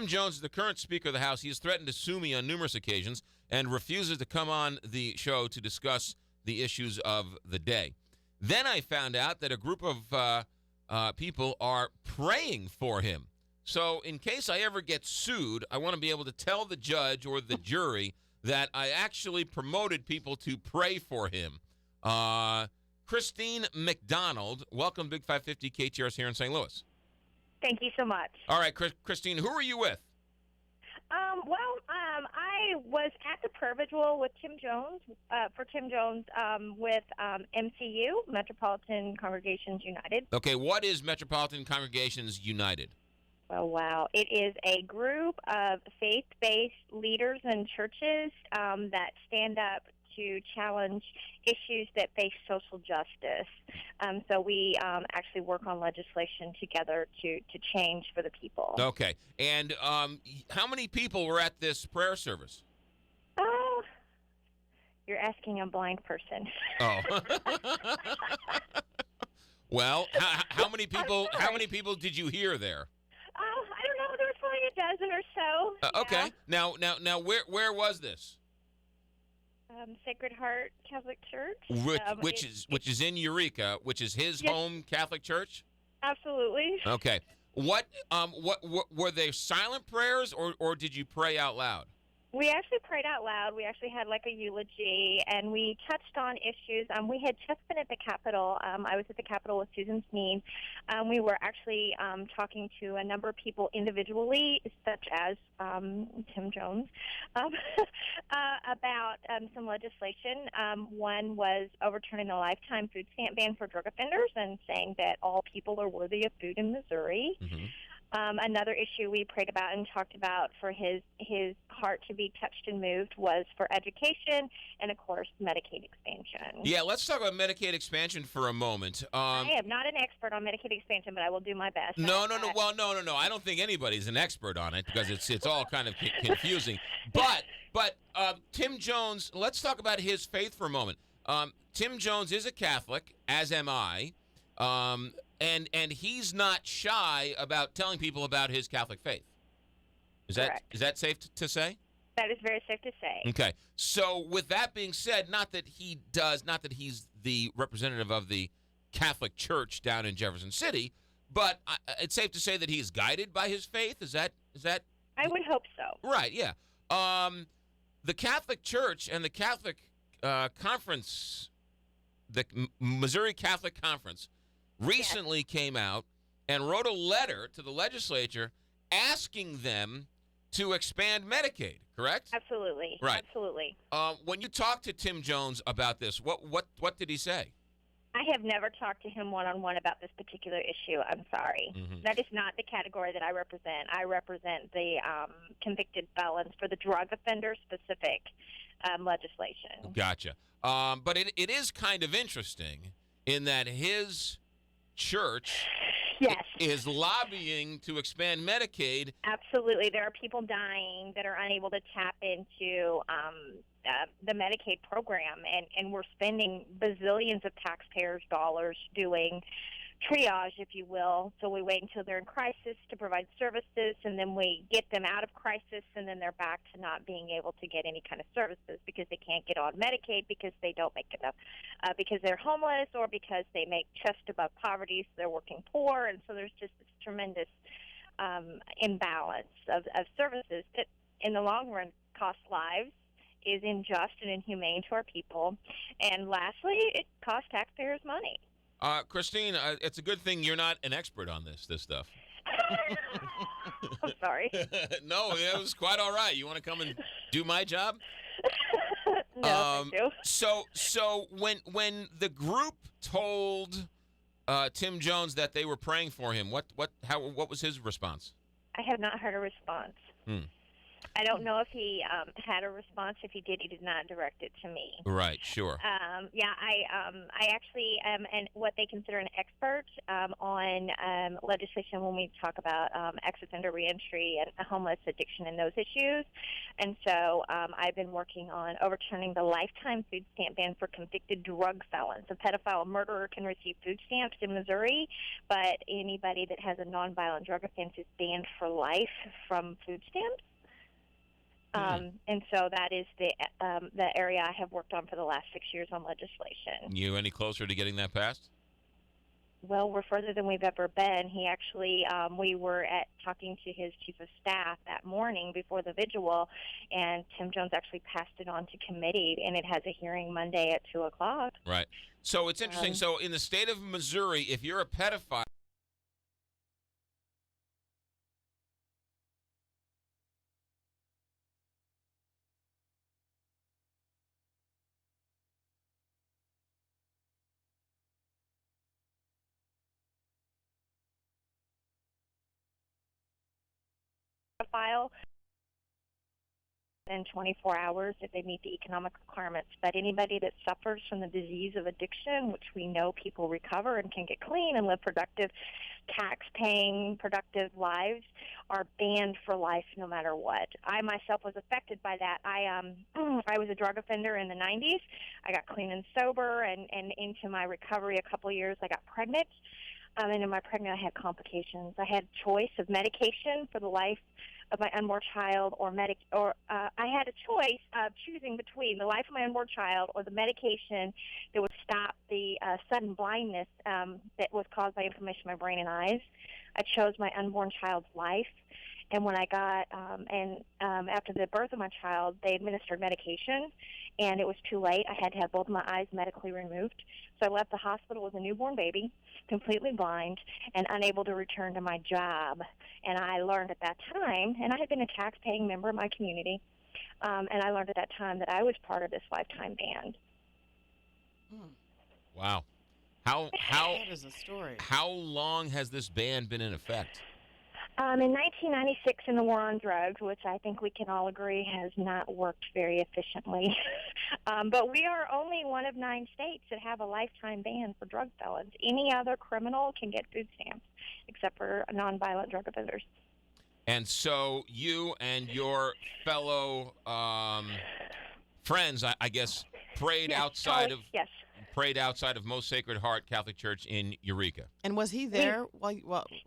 Tim Jones is the current Speaker of the House. He has threatened to sue me on numerous occasions and refuses to come on the show to discuss the issues of the day. Then I found out that a group of people are praying for him. So in case I ever get sued, I want to be able to tell the judge or the jury that I actually promoted people to pray for him. Christine McDonald, welcome to Big 550 KTRS here in St. Louis. Thank you so much. All right, Christine, who are you with? I was at the prayer vigil with Tim Jones, with MCU, Metropolitan Congregations United. Okay, what is Metropolitan Congregations United? Oh, wow. It is a group of faith-based leaders and churches that stand up to challenge issues that face social justice. So we actually work on legislation together to change for the people. Okay. And how many people were at this prayer service? Oh, you're asking a blind person. Oh. Well, how many people? How many people did you hear there? Oh, I don't know. There was probably a dozen or so. Okay. Now, where was this? Sacred Heart Catholic Church, which is in Eureka, which is his home Catholic church. Absolutely. Okay. What were they silent prayers or did you pray out loud? We actually prayed out loud. We actually had like a eulogy, and we touched on issues. We had just been at the Capitol. I was at the Capitol with Susan Sneed. We were actually talking to a number of people individually, such as Tim Jones, about some legislation. One was overturning the lifetime food stamp ban for drug offenders and saying that all people are worthy of food in Missouri. Mm-hmm. Another issue we prayed about and talked about for his heart to be touched and moved was for education and, of course, Medicaid expansion. Yeah, let's talk about Medicaid expansion for a moment. I am not an expert on Medicaid expansion, but I will do my best. No. Well, no. I don't think anybody's an expert on it because it's all kind of confusing. But Tim Jones, let's talk about his faith for a moment. Tim Jones is a Catholic, as am I. And he's not shy about telling people about his Catholic faith. Is that safe to say? That is very safe to say. Okay. So with that being said, not that he's the representative of the Catholic Church down in Jefferson City, but it's safe to say that he's guided by his faith. Is that? I would hope so. Right. Yeah. The Catholic Church and the Catholic Conference, the Missouri Catholic Conference, recently came out and wrote a letter to the legislature asking them to expand Medicaid, correct? Absolutely. Right. Absolutely. When you talked to Tim Jones about this, what did he say? I have never talked to him one-on-one about this particular issue. I'm sorry. Mm-hmm. That is not the category that I represent. I represent the convicted felons for the drug offender-specific legislation. Gotcha. But it is kind of interesting in that his church is lobbying to expand Medicaid. Absolutely. There are people dying that are unable to tap into the Medicaid program, and we're spending bazillions of taxpayers' dollars doing triage, if you will. So we wait until they're in crisis to provide services, and then we get them out of crisis, and then they're back to not being able to get any kind of services because they can't get on Medicaid because they don't make enough, because they're homeless or because they make just above poverty, so they're working poor, and so there's just this tremendous imbalance of services that in the long run costs lives, is unjust and inhumane to our people, and lastly, it costs taxpayers money. Christine, it's a good thing you're not an expert on this stuff. I'm sorry. No, it was quite all right. You want to come and do my job? No, thank you. So when the group told Tim Jones that they were praying for him, what was his response? I have not heard a response. I don't know if he had a response. If he did, he did not direct it to me. Right, sure. Yeah, I actually am what they consider an expert on legislation when we talk about ex-offender reentry and homeless addiction and those issues. And so I've been working on overturning the lifetime food stamp ban for convicted drug felons. A pedophile murderer can receive food stamps in Missouri, but anybody that has a nonviolent drug offense is banned for life from food stamps. And so that is the area I have worked on for the last 6 years on legislation. You any closer to getting that passed? Well, we're further than we've ever been. He actually, we were talking to his chief of staff that morning before the vigil, and Tim Jones actually passed it on to committee, and it has a hearing Monday at 2:00. Right. So it's interesting. So in the state of Missouri, if you're a pedophile, File in 24 hours if they meet the economic requirements. But anybody that suffers from the disease of addiction, which we know people recover and can get clean and live productive, tax-paying, productive lives, are banned for life no matter what. I myself was affected by that. I was a drug offender in the 90s. I got clean and sober, and into my recovery a couple of years, I got pregnant. And in my pregnancy, I had complications. I had a choice of medication for the life of my unborn child, or I had a choice of choosing between the life of my unborn child or the medication that would stop the sudden blindness that was caused by inflammation in my brain and eyes. I chose my unborn child's life. And when I got, after the birth of my child, they administered medication, and it was too late. I had to have both of my eyes medically removed. So I left the hospital with a newborn baby, completely blind, and unable to return to my job. And I learned at that time, and I had been a tax-paying member of my community, and I learned at that time that I was part of this lifetime ban. Wow. That is a story. How long has this ban been in effect? In 1996, in the war on drugs, which I think we can all agree has not worked very efficiently. But we are only one of 9 states that have a lifetime ban for drug felons. Any other criminal can get food stamps, except for nonviolent drug offenders. And so you and your fellow friends, I guess, prayed outside of Most Sacred Heart Catholic Church in Eureka. And was he there?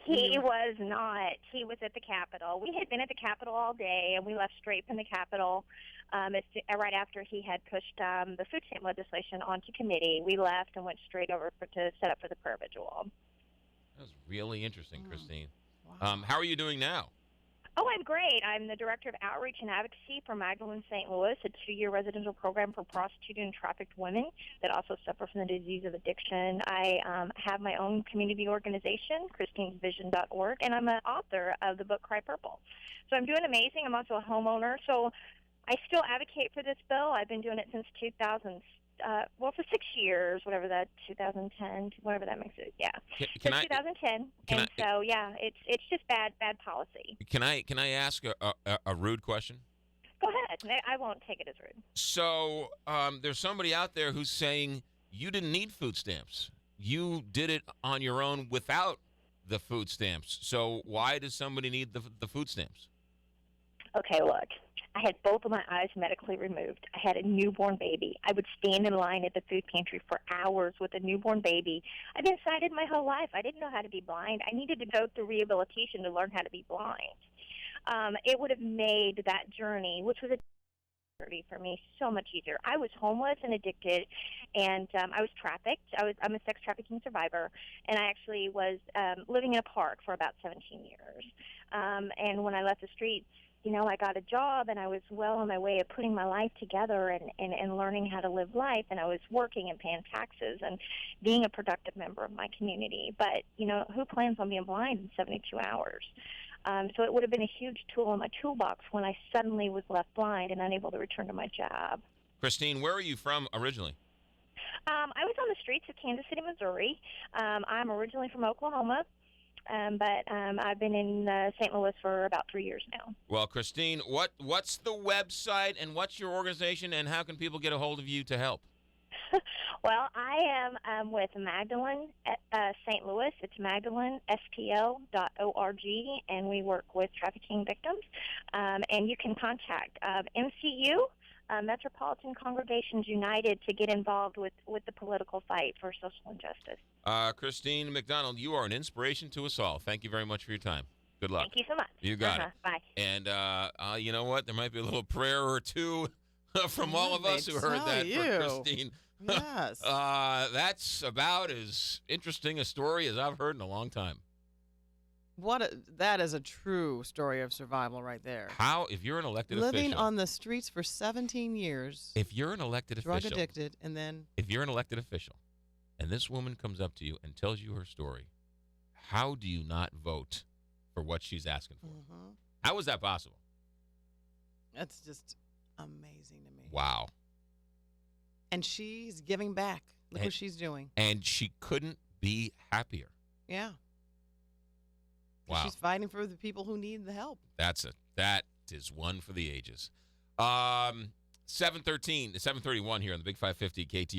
He was not. He was at the Capitol. We had been at the Capitol all day, and we left straight from the Capitol right after he had pushed the food stamp legislation onto committee. We left and went straight over to set up for the prayer vigil. That was really interesting, Christine. Wow. How are you doing now? Oh, I'm great. I'm the Director of Outreach and Advocacy for Magdalene St. Louis, a 2-year residential program for prostituted and trafficked women that also suffer from the disease of addiction. I have my own community organization, christinesvision.org, and I'm an author of the book Cry Purple. So I'm doing amazing. I'm also a homeowner, so I still advocate for this bill. I've been doing it since 2000. For 6 years, whatever that 2010, whatever that makes it, yeah. Since 2010, it's just bad policy. Can I ask a rude question? Go ahead. I won't take it as rude. So there's somebody out there who's saying you didn't need food stamps. You did it on your own without the food stamps. So why does somebody need the food stamps? Okay, look. I had both of my eyes medically removed. I had a newborn baby. I would stand in line at the food pantry for hours with a newborn baby. I've been sighted my whole life. I didn't know how to be blind. I needed to go through rehabilitation to learn how to be blind. It would have made that journey, which was a journey for me, so much easier. I was homeless and addicted, and I was trafficked. I'm a sex trafficking survivor, and I actually was living in a park for about 17 years. And when I left the streets, I got a job, and I was well on my way of putting my life together and learning how to live life, and I was working and paying taxes and being a productive member of my community. But, who plans on being blind in 72 hours? So it would have been a huge tool in my toolbox when I suddenly was left blind and unable to return to my job. Christine, where are you from originally? I was on the streets of Kansas City, Missouri. I'm originally from Oklahoma. but I've been in St. Louis for about 3 years now. Well, Christine, what's the website and what's your organization and how can people get a hold of you to help? Well, I am with Magdalene St. Louis. It's magdalenestl.org, and we work with trafficking victims. And you can contact MCU, Metropolitan Congregations United, to get involved with the political fight for social injustice. Christine McDonald, you are an inspiration to us all. Thank you very much for your time. Good luck. Thank you so much. You got it. Bye. And you know what? There might be a little prayer or two from all of us who heard that for Christine. Yes. That's about as interesting a story as I've heard in a long time. That is a true story of survival right there. How, if you're an elected official. Living on the streets for 17 years. If you're an elected official. Drug addicted, and then. If you're an elected official, and this woman comes up to you and tells you her story, how do you not vote for what she's asking for? Mm-hmm. How is that possible? That's just amazing to me. Wow. And she's giving back. Look what she's doing. And she couldn't be happier. Yeah. Wow. She's fighting for the people who need the help. That is one for the ages. 7:31 here on the Big 550 KT.